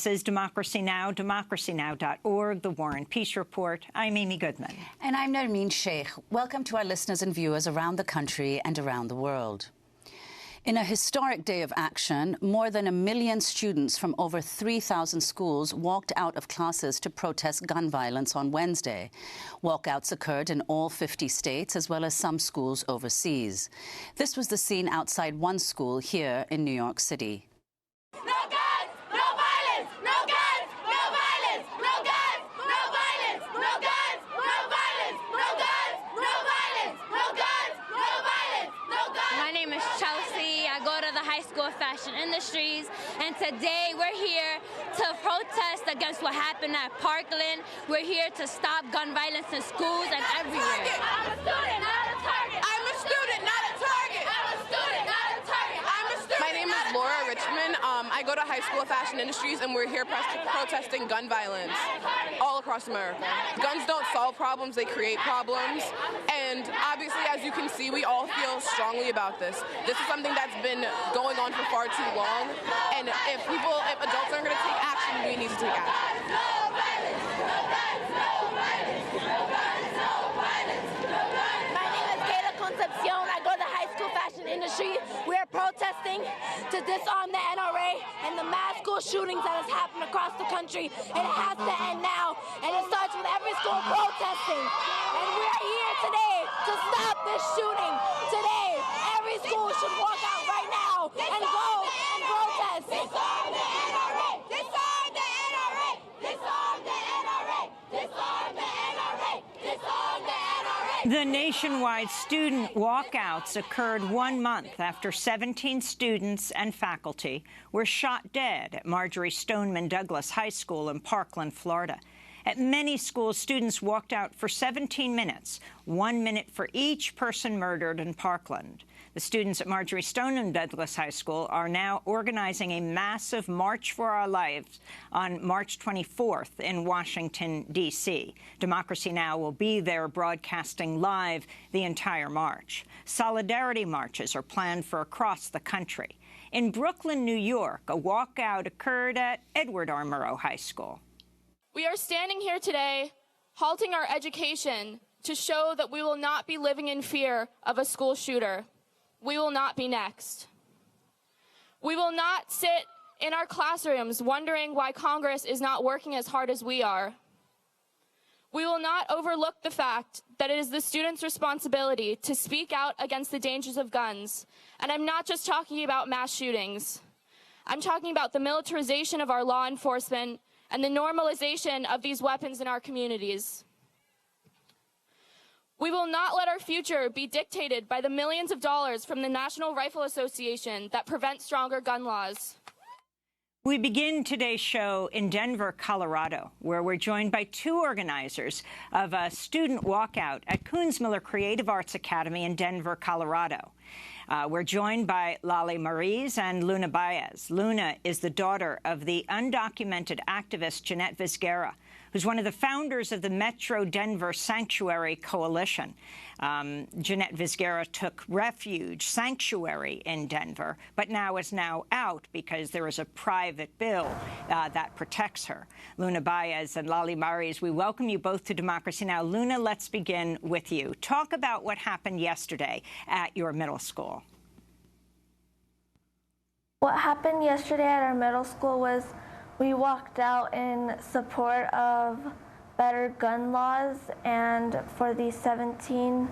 This is Democracy Now!, democracynow.org, The War and Peace Report. I'm Amy Goodman. And I'm Nermeen Sheikh. Welcome to our listeners and viewers around the country and around the world. In a historic day of action, more than 1 million students from over 3,000 schools walked out of classes to protest gun violence on Wednesday. Walkouts occurred in all 50 states, as well as some schools overseas. This was the scene outside one school here in New York City. Fashion industries, and today we're here to protest against what happened at Parkland. We're here to stop gun violence in schools and everywhere. I'm a student, not a target. I'm a student, not a target. I'm a student, not a target. I'm a student. My name is Laura Richmond. I go to high school of fashion industries, and we're here protesting gun violence all across America. Guns don't solve problems, they create problems. And obviously, as you can see, we all feel strongly about this. This is something that's been going on for far too long. And if adults aren't going to take action, we need to take action. No violence, no guns, no violence, no guns, no violence, no guns. My name is Kayla Concepcion. I go to high school fashion industry. We are protesting to disarm the NRA and the mass school shootings that has happened across the country. It has to end now, and it starts with every school protesting. And we are here today to stop this shooting. Today, every school should walk out right now and go and protest. Disarm the NRA! Disarm the NRA! Disarm the NRA! Disarm the NRA! Disarm the NRA! The nationwide student walkouts occurred 1 month after 17 students and faculty were shot dead at Marjory Stoneman Douglas High School in Parkland, Florida. At many schools, students walked out for 17 minutes, 1 minute for each person murdered in Parkland. The students at Marjory Stoneman Douglas High School are now organizing a massive March for Our Lives on March 24th in Washington, D.C. Democracy Now! Will be there broadcasting live the entire march. Solidarity marches are planned for across the country. In Brooklyn, New York, a walkout occurred at Edward R. Murrow High School. We are standing here today, halting our education to show that we will not be living in fear of a school shooter. We will not be next. We will not sit in our classrooms wondering why Congress is not working as hard as we are. We will not overlook the fact that it is the students' responsibility to speak out against the dangers of guns. And I'm not just talking about mass shootings. I'm talking about the militarization of our law enforcement and the normalization of these weapons in our communities. We will not let our future be dictated by the millions of dollars from the National Rifle Association that prevent stronger gun laws. We begin today's show in Denver, Colorado, where we're joined by two organizers of a student walkout at Koonsmiller Creative Arts Academy in Denver, Colorado. We're joined by Lali Mariz and Luna Baez. Luna is the daughter of the undocumented activist Jeanette Vizgara, who's one of the founders of the Metro Denver Sanctuary Coalition. Jeanette Vizgara took refuge, sanctuary in Denver, but now is out because there is a private bill that protects her. Luna Baez and Lali Mariz, we welcome you both to Democracy Now! Luna, let's begin with you. Talk about what happened yesterday at your middle school. What happened yesterday at our middle school was we walked out in support of better gun laws and for the 17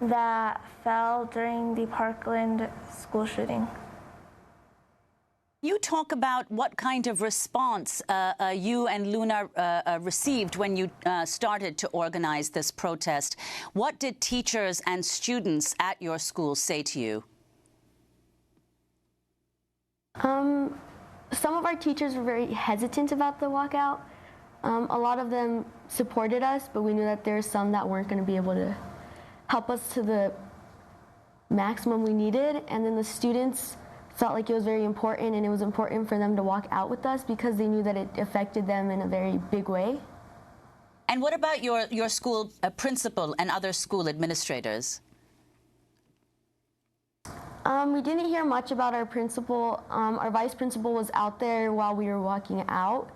that fell during the Parkland school shooting. You talk about what kind of response you and Luna received when you started to organize this protest. What did teachers and students at your school say to you? Some of our teachers were very hesitant about the walkout. A lot of them supported us, but we knew that there were some that weren't going to be able to help us to the maximum we needed. And then the students felt like it was very important, and it was important for them to walk out with us because they knew that it affected them in a very big way. And what about your school principal and other school administrators? We didn't hear much about our principal. Our vice principal was out there while we were walking out.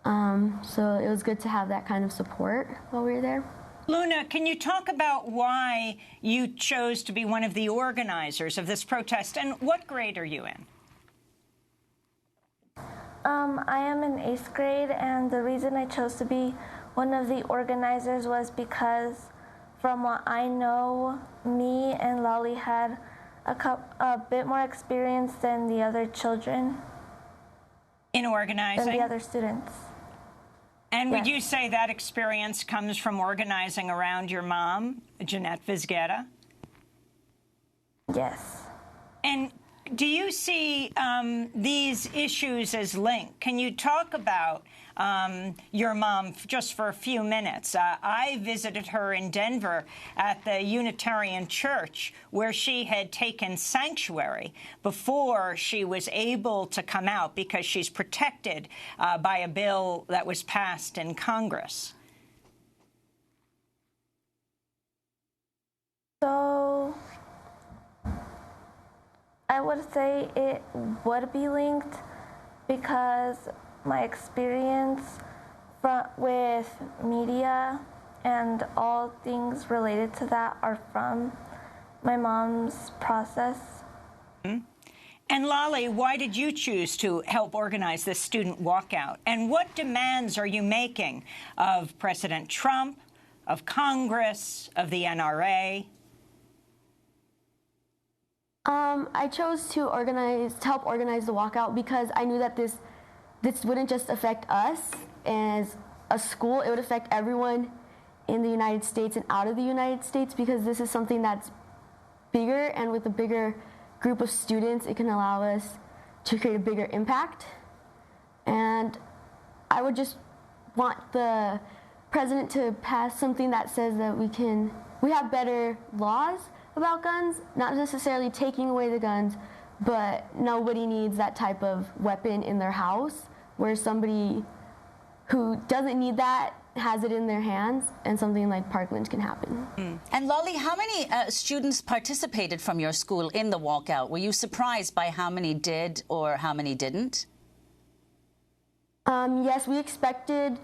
So it was good to have that kind of support while we were there. Luna, can you talk about why you chose to be one of the organizers of this protest, and what grade are you in? I am in 8th grade, and the reason I chose to be one of the organizers was because, from what I know, me and Lolly had a bit more experience than the other children. In organizing? Than the other students. And would you say that experience comes from organizing around your mom, Jeanette Vizguera? Yes. And do you see these issues as linked? Can you talk about your mom just for a few minutes? I visited her in Denver at the Unitarian Church, where she had taken sanctuary before she was able to come out because she's protected by a bill that was passed in Congress. So I would say it would be linked because my experience with media and all things related to that are from my mom's process. And Lolly, why did you choose to help organize this student walkout? And what demands are you making of President Trump, of Congress, of the NRA? I chose to help organize the walkout because I knew that this wouldn't just affect us as a school, it would affect everyone in the United States and out of the United States, because this is something that's bigger, and with a bigger group of students, it can allow us to create a bigger impact. And I would just want the president to pass something that says that we have better laws about guns, not necessarily taking away the guns, but nobody needs that type of weapon in their house, where somebody who doesn't need that has it in their hands, and something like Parkland can happen. And Lolly, how many students participated from your school in the walkout? Were you surprised by how many did or how many didn't? Yes, we expected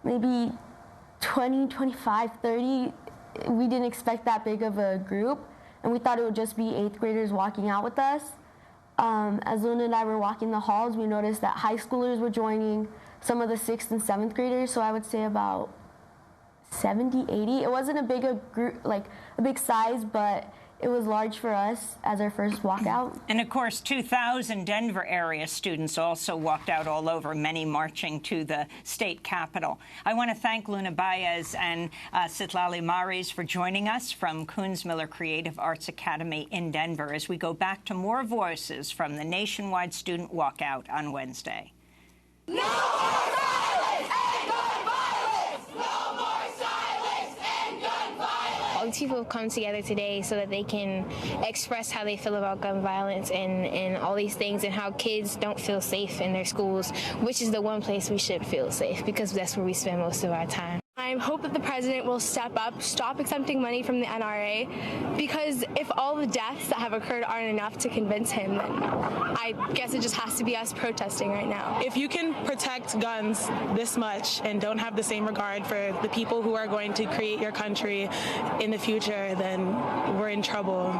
maybe 20, 25, 30. We didn't expect that big of a group, and we thought it would just be 8th graders walking out with us. As Luna and I were walking the halls, we noticed that high schoolers were joining, some of the 6th and 7th graders, so I would say about 70, 80. It wasn't a big group, like a big size, but it was large for us as our first walkout. And of course, 2,000 Denver area students also walked out all over, many marching to the state capitol. I want to thank Luna Baez and Citlali Maris for joining us from Coons-Miller Creative Arts Academy in Denver as we go back to more voices from the nationwide student walkout on Wednesday. No more silence and gun violence! No more silence and gun violence! All these people have come together today so that they can express how they feel about gun violence and all these things, and how kids don't feel safe in their schools, which is the one place we should feel safe, because that's where we spend most of our time. I hope that the president will step up, stop accepting money from the NRA, because if all the deaths that have occurred aren't enough to convince him, then I guess it just has to be us protesting right now. If you can protect guns this much and don't have the same regard for the people who are going to create your country in the future, then we're in trouble.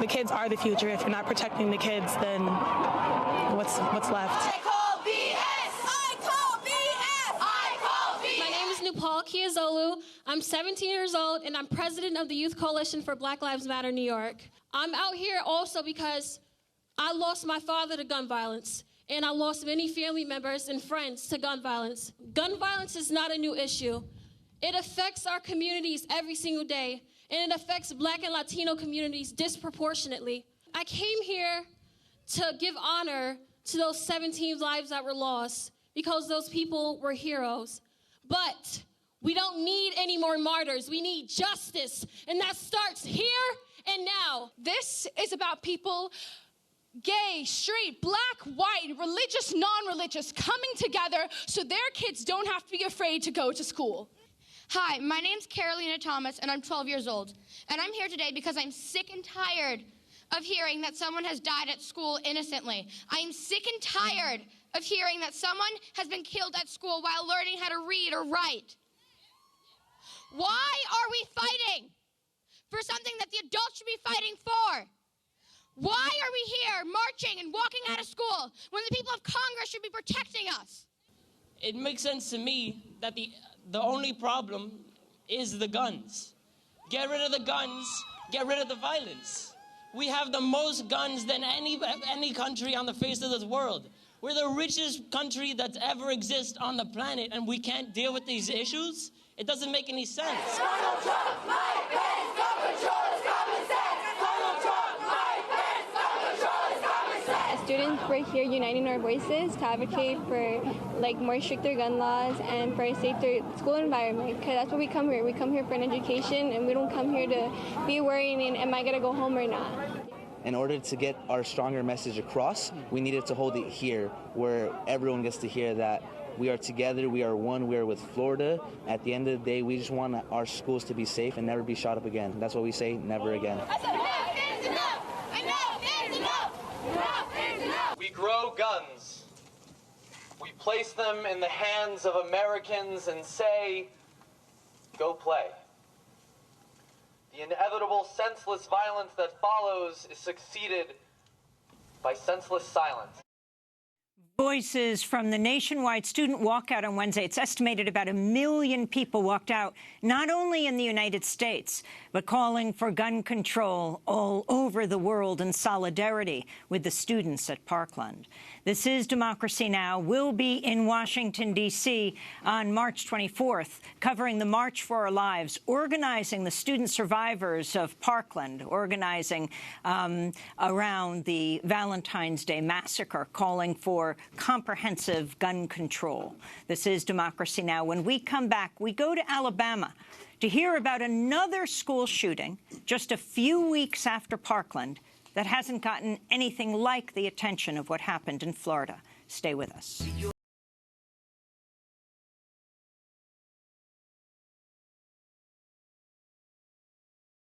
The kids are the future. If you're not protecting the kids, then what's left? Paul Chiazolu. I'm 17 years old, and I'm president of the Youth Coalition for Black Lives Matter New York. I'm out here also because I lost my father to gun violence, and I lost many family members and friends to gun violence. Gun violence is not a new issue. It affects our communities every single day, and it affects Black and Latino communities disproportionately. I came here to give honor to those 17 lives that were lost, because those people were heroes. But we don't need any more martyrs. We need justice, and that starts here and now. This is about people, gay, straight, black, white, religious, non-religious, coming together so their kids don't have to be afraid to go to school. Hi, my name's Carolina Thomas, and I'm 12 years old. And I'm here today because I'm sick and tired of hearing that someone has died at school innocently. I am sick and tired of hearing that someone has been killed at school while learning how to read or write. Why are we fighting for something that the adults should be fighting for? Why are we here marching and walking out of school when the people of Congress should be protecting us? It makes sense to me that the only problem is the guns. Get rid of the guns, get rid of the violence. We have the most guns than any country on the face of this world. We're the richest country that's ever exists on the planet, and we can't deal with these issues? It doesn't make any sense. Donald Trump, my pants, gun control is common sense. Donald Trump, my pants, gun control is common sense. As students, we're here uniting our voices to advocate for more stricter gun laws and for a safer school environment, because that's what we come here. We come here for an education, and we don't come here to be worrying, am I going to go home or not? In order to get our stronger message across, we needed to hold it here, where everyone gets to hear that we are together, we are one, we are with Florida. At the end of the day, we just want our schools to be safe and never be shot up again. That's what we say, never again. We grow guns. We place them in the hands of Americans and say, go play. The inevitable senseless violence that follows is succeeded by senseless silence. Voices from the nationwide student walkout on Wednesday. It's estimated about 1 million people walked out, not only in the United States, but calling for gun control all over the world in solidarity with the students at Parkland. This is Democracy Now! We'll be in Washington, D.C. on March 24th, covering the March for Our Lives, organizing the student survivors of Parkland, organizing around the Valentine's Day massacre, calling for comprehensive gun control. This is Democracy Now! When we come back, we go to Alabama to hear about another school shooting just a few weeks after Parkland that hasn't gotten anything like the attention of what happened in Florida. Stay with us.